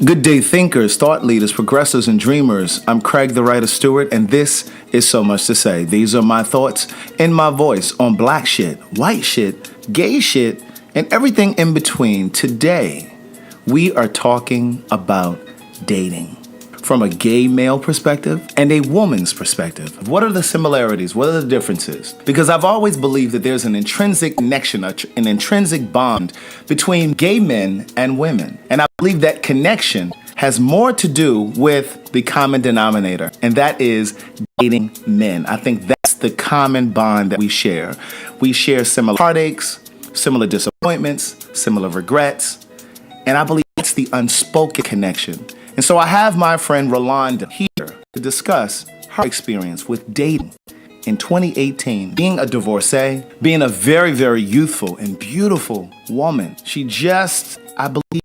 Good day, thinkers, thought leaders, progressors, and dreamers. I'm Craig the Writer Stewart, and this is So Much to Say. These are my thoughts in my voice on black shit, white shit, gay shit, and everything in between. Today, we are talking about dating from a gay male perspective and a woman's perspective. What are the similarities? What are the differences? Because I've always believed that there's an intrinsic connection, an intrinsic bond between gay men and women. And I believe that connection has more to do with the common denominator, and that is dating men. I think that's the common bond that we share. We share similar heartaches, similar disappointments, similar regrets, and I believe that's the unspoken connection. And so I have my friend Rolanda here to discuss her experience with dating in 2018, being a divorcee, being a very, very youthful and beautiful woman. She just, I believe,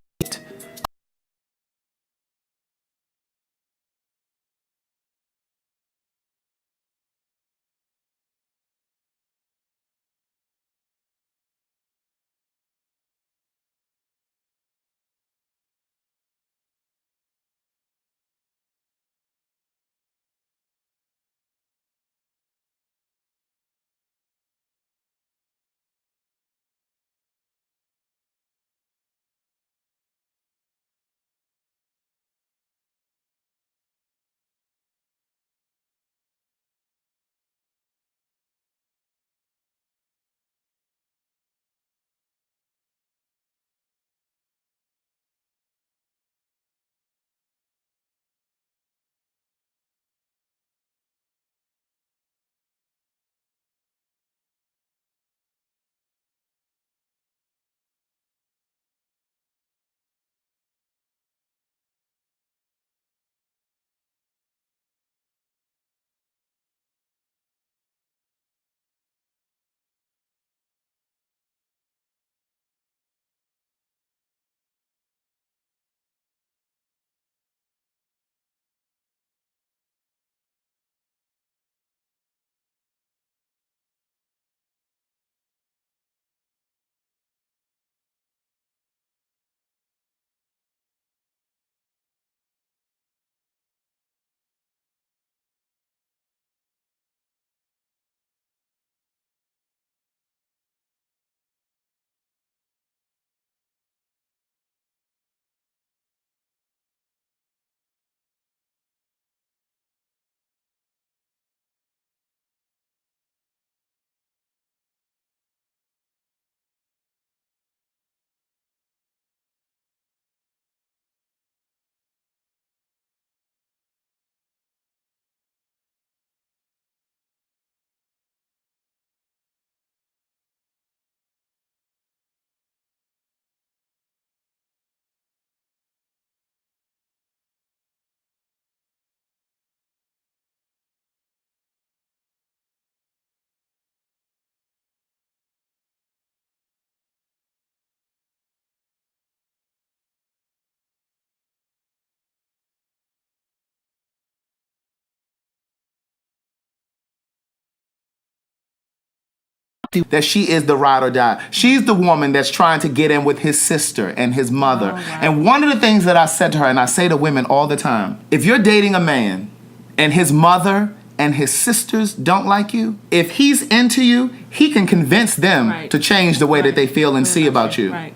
that she is the ride or die. She's the woman that's trying to get in with his sister and his mother. Oh, wow. And one of the things that I said to her, and I say to women all the time, if you're dating a man and his mother and his sisters don't like you, if he's into you, he can convince them to change the way that they feel and see about you. Right.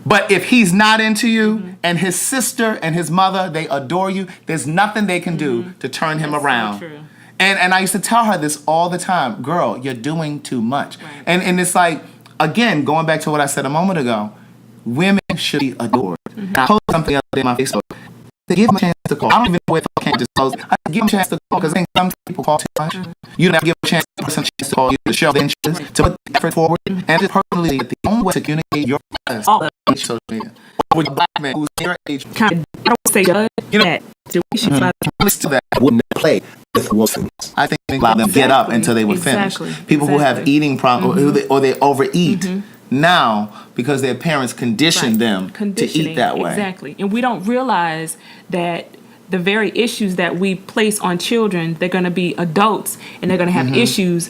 But if he's not into you and his sister and his mother, they adore you, there's nothing they can do to turn him around. So true. And I used to tell her this all the time, girl, you're doing too much. Right. And it's like, again, going back to what I said a moment ago, women should be adored. I posted something the other day on my Facebook. To give them a chance to call. I don't even know if I can't disclose. I give them a chance to call because I think some people call too much. You don't have to give a chance to call you to show their interest, to put the effort forward, and to personally, the only way to communicate your process on social media. With a black man who's your age. I don't say judge that. To that wouldn't play with Wilson. I think they allow them to get up until they were finished. People who have eating problems or they overeat now because their parents conditioned them to eat that way. Exactly. And we don't realize that the very issues that we place on children, they're going to be adults and they're going to have issues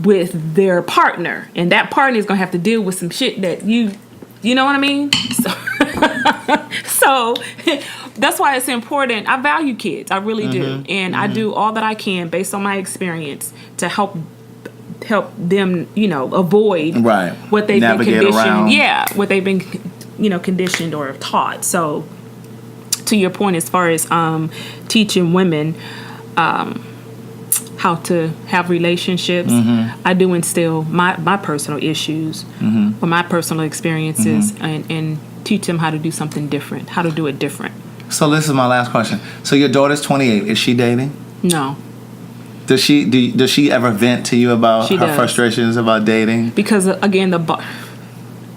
with their partner. And that partner is going to have to deal with some shit that you know what I mean? So So that's why it's important. I value kids. I really do. And I do all that I can based on my experience to help them, avoid what they've been conditioned. Around. Yeah, what they've been, conditioned or taught. So to your point, as far as teaching women how to have relationships, I do instill my personal issues or my personal experiences and teach them how to do something different, how to do it different. So this is my last question. So your daughter's 28. Is she dating? No. Does she ever vent to you about She her does. frustrations about dating? Because, again,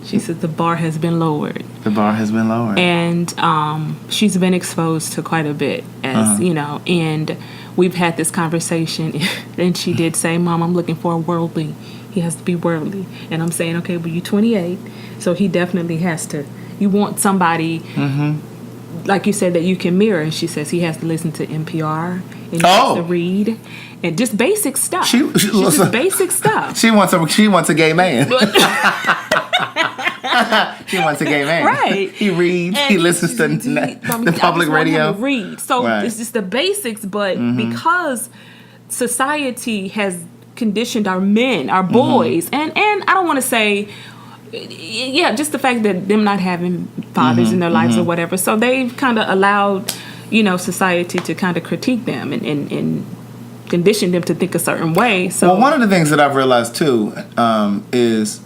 she said the bar has been lowered. The bar has been lowered. And she's been exposed to quite a bit, as and we've had this conversation. And she did say, Mom, I'm looking for a worldly. He has to be worldly. And I'm saying, okay, but you're 28, so he definitely has to. You want somebody, like you said, that you can mirror. And she says he has to listen to NPR and he has to read. And just basic stuff. Just basic stuff. She wants a gay man. She wants a gay man. Right. He reads. He listens to the public radio. To read. So it's just the basics, but because society has conditioned our men, our boys, and I don't want to say, just the fact that them not having fathers in their lives or whatever. So they've kind of allowed, society to kind of critique them and condition them to think a certain way. So one of the things that I've realized too is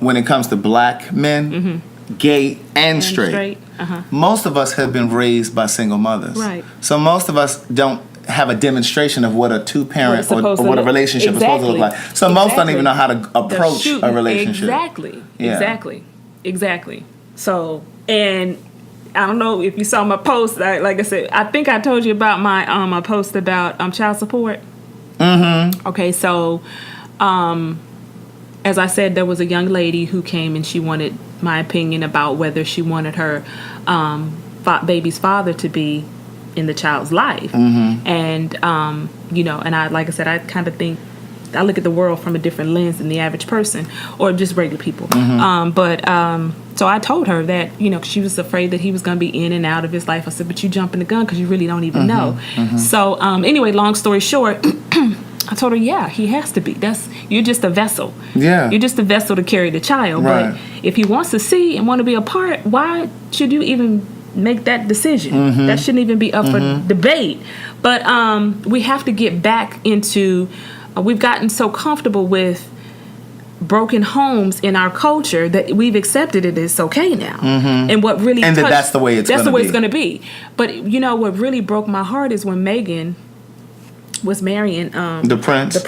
when it comes to black men, gay and straight, most of us have been raised by single mothers. Right. So most of us don't have a demonstration of what a two-parent or what a relationship is supposed to look like. So most don't even know how to approach a relationship. Exactly. So, and I don't know if you saw my post. Like I said, I think I told you about my post about child support. Okay, so as I said, there was a young lady who came and she wanted my opinion about whether she wanted her baby's father to be in the child's life. And and I, like I said, I kind of think I look at the world from a different lens than the average person or just regular people. So I told her that, she was afraid that he was going to be in and out of his life. I said, but you jumping the gun because you really don't even know. So anyway, long story short, I told her, yeah, he has to be. You're just a vessel. Yeah. You're just a vessel to carry the child. Right. But if he wants to see and want to be a part, why should you even make that decision? That shouldn't even be up for debate. But we have to get back into, we've gotten so comfortable with broken homes in our culture that we've accepted it is okay now. And what really that's the way it's going to be. But what really broke my heart is when Megan was marrying the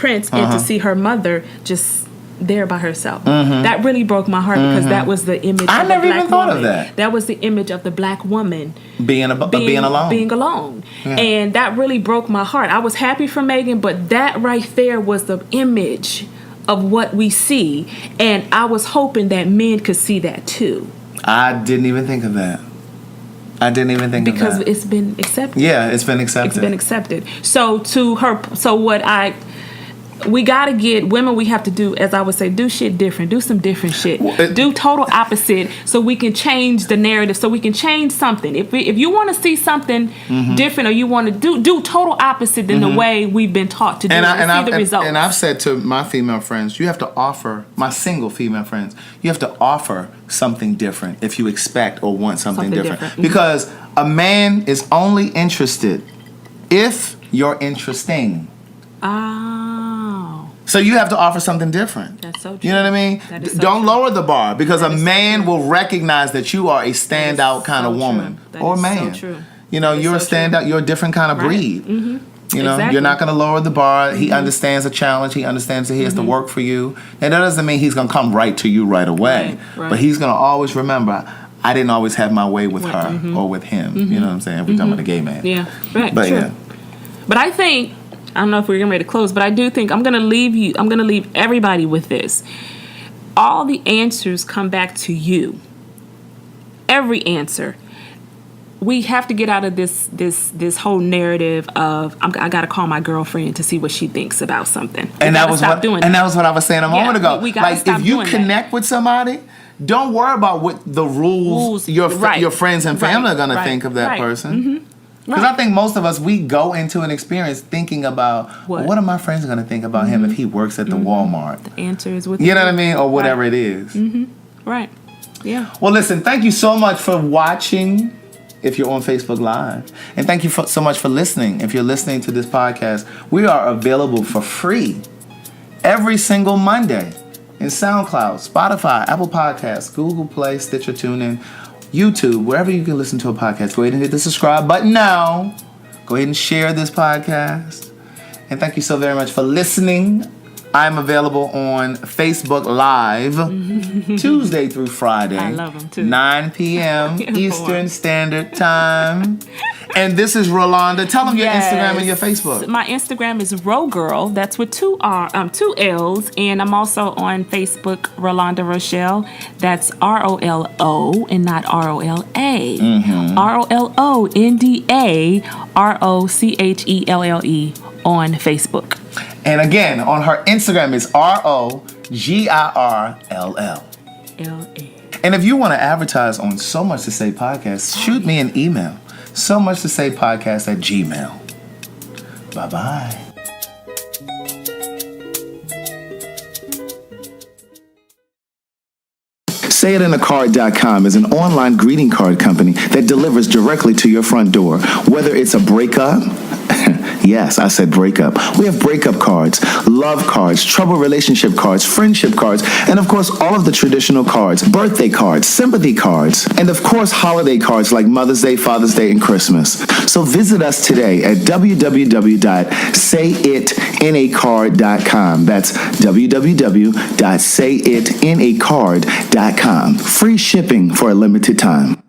prince and to see her mother just there by herself. That really broke my heart because that was the image I of never the black even thought woman. of that. That was the image of the black woman being alone. Yeah. And that really broke my heart. I was happy for Megan, but that right there was the image of what we see, and I was hoping that men could see that too. I didn't even think of that. Because it's been accepted. Yeah, it's been accepted. So we got to get women, we have to do, as I would say, do shit different. Do some different shit. Do total opposite so we can change the narrative, so we can change something. If you want to see something different or you want to do total opposite than the way we've been taught to do the results. And I've said to my female friends, you have to offer, my single female friends, you have to offer something different if you expect or want something different. Because a man is only interested if you're interesting. So you have to offer something different. That's so true. You know what I mean? Don't lower the bar because a man will recognize that you are a standout kind of woman or man. So true. You're a standout. You're a different kind of breed. Exactly. You're not going to lower the bar. He understands the challenge. He understands that he has to work for you. And that doesn't mean he's going to come right to you right away. Right. But he's going to always remember, I didn't always have my way with her or with him. You know what I'm saying? If we're talking about a gay man. Yeah, right. But true. But I think, I don't know if we're getting ready to close, but I do think I'm going to leave everybody with this. All the answers come back to you. Every answer. We have to get out of this whole narrative of I got to call my girlfriend to see what she thinks about something. And that was what I was saying a moment ago. We gotta stop if you doing connect with somebody, don't worry about what the rules your friends and family are going to think of that person. Because I think most of us, we go into an experience thinking about, what are my friends going to think about him if he works at the Walmart? The answer is with you know what I mean? Or whatever it is. Right. Yeah. Well, listen, thank you so much for watching if you're on Facebook Live. And thank you so much for listening. If you're listening to this podcast, we are available for free every single Monday in SoundCloud, Spotify, Apple Podcasts, Google Play, Stitcher, TuneIn, YouTube, wherever you can listen to a podcast. Go ahead and hit the subscribe button now. Go ahead and share this podcast. And thank you so very much for listening. I'm available on Facebook Live Tuesday through Friday. I love them too. 9 p.m. Eastern Standard Time. And this is Rolanda. Tell them your Instagram and your Facebook. My Instagram is Rogirl. That's with two L's. And I'm also on Facebook, Rolanda Rochelle. That's ROLO and not ROLA. ROLONDAROCHELLE on Facebook. And again, on her Instagram is ROGIRLL. And if you want to advertise on So Much to Say Podcast, shoot me an email. So Much to Say Podcast at Gmail. Bye-bye. SayItInACard.com is an online greeting card company that delivers directly to your front door. Whether it's a breakup, yes, I said breakup. We have breakup cards, love cards, trouble relationship cards, friendship cards, and of course all of the traditional cards, birthday cards, sympathy cards, and of course holiday cards like Mother's Day, Father's Day, and Christmas. So visit us today at www.sayitInACard.com. That's www.sayitInACard.com. Free shipping for a limited time.